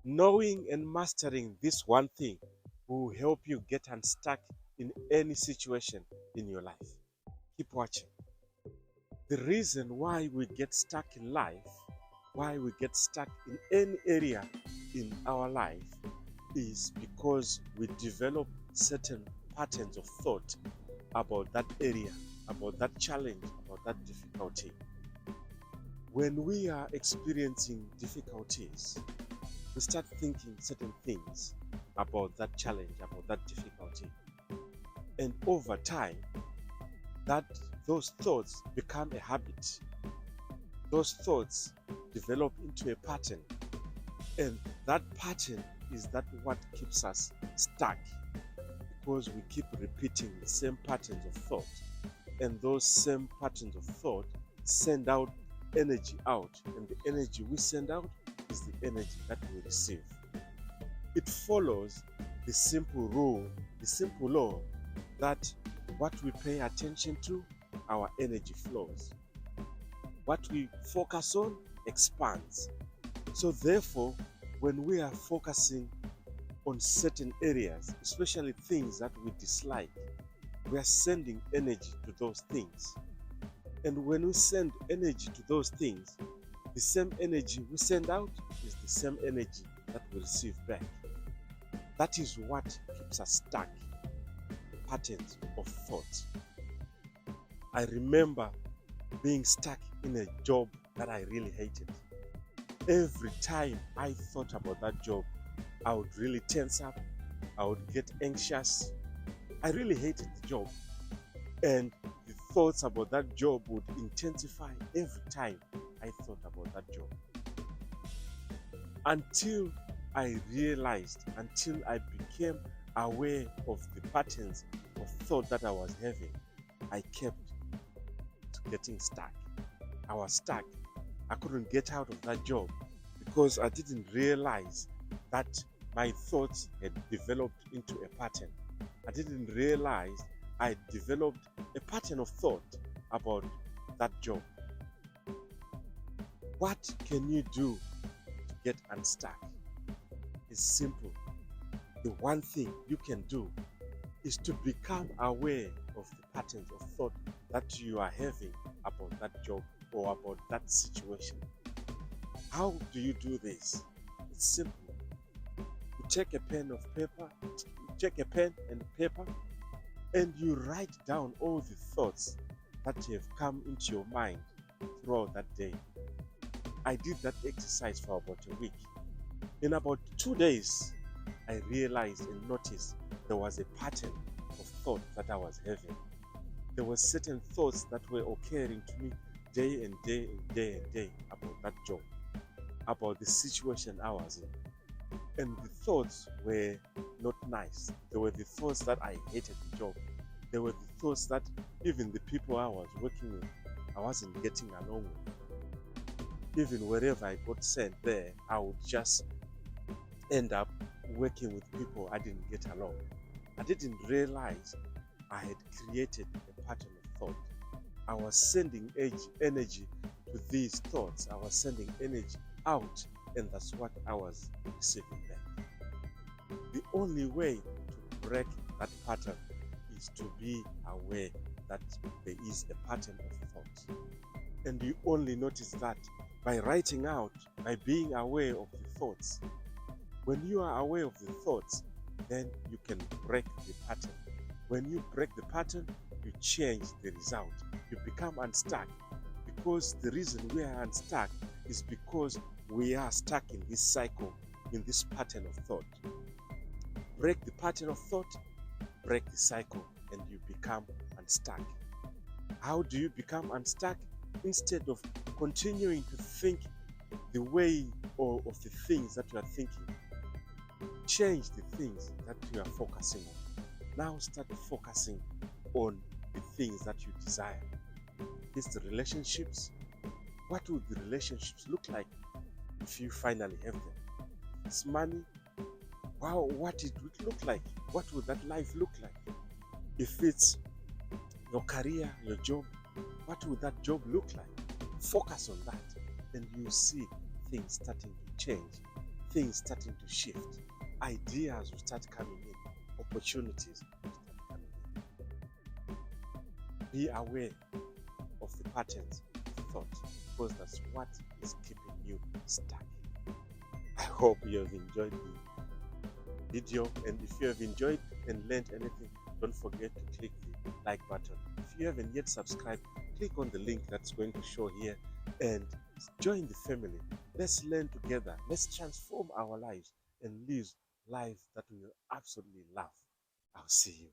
Knowing and mastering this one thing will help you get unstuck in any situation in your life. Keep watching. The reason why we get stuck in life, why we get stuck in any area in our life, is because we develop certain patterns of thought about that area, about that challenge, about that difficulty. When we are experiencing difficulties, we start thinking certain things about that challenge, about that difficulty. And over time, that those thoughts become a habit. Those thoughts develop into a pattern. And that pattern is that what keeps us stuck, because we keep repeating the same patterns of thought. And those same patterns of thought send out energy out. And the energy we send out is the energy that we receive. It follows the simple rule, the simple law that what we pay attention to, our energy flows. What we focus on expands. So therefore, when we are focusing on certain areas, especially things that we dislike, we are sending energy to those things. And when we send energy to those things, the same energy we send out is the same energy that we receive back. That is what keeps us stuck, the patterns of thought. I remember being stuck in a job that I really hated. Every time I thought about that job, I would really tense up, I would get anxious. I really hated the job. And the thoughts about that job would intensify every time I thought about that job. Until I realized, until I became aware of the patterns of thought that I was having, I kept getting stuck. I was stuck. I couldn't get out of that job because I didn't realize that my thoughts had developed into a pattern. I didn't realize I developed a pattern of thought about that job. What can you do to get unstuck? It's simple. The one thing you can do is to become aware of the patterns of thought that you are having about that job or about that situation. How do you do this? It's simple. You take a pen and paper, and you write down all the thoughts that have come into your mind throughout that day. I did that exercise for about a week. In about 2 days, I realized and noticed there was a pattern of thought that I was having. There were certain thoughts that were occurring to me day and day and day and day about that job, about the situation I was in. And the thoughts were not nice. They were the thoughts that I hated the job. They were the thoughts that even the people I was working with, I wasn't getting along with. Even wherever I got sent there, I would just end up working with people I didn't get along. I didn't realize I had created a pattern of thought. I was sending energy to these thoughts. I was sending energy out, and that's what I was receiving back. The only way to break that pattern is to be aware that there is a pattern of thought. And you only notice that by writing out, by being aware of the thoughts. When you are aware of the thoughts, then you can break the pattern. When you break the pattern, you change the result. You become unstuck, because the reason we are unstuck is because we are stuck in this cycle, in this pattern of thought. Break the pattern of thought, break the cycle, and you become unstuck. How do you become unstuck? Instead of continuing to think the way or of the things that you are thinking, change the things that you are focusing on. Now start focusing on the things that you desire. It's the relationships. What would the relationships look like if you finally have them? It's money. Wow, what it would look like? What would that life look like? If it's your career, your job, what would that job look like? Focus on that, and you see things starting to change. things starting to shift. Ideas will start coming in, opportunities will start coming in. Be aware of the patterns of thought, because that's what is keeping you stuck. I hope you have enjoyed the video, and if you have enjoyed and learned anything, don't forget to click the like button. If you haven't yet subscribed, click on the link that's going to show here and join the family. Let's learn together. Let's transform our lives and live lives that we will absolutely love. I'll see you.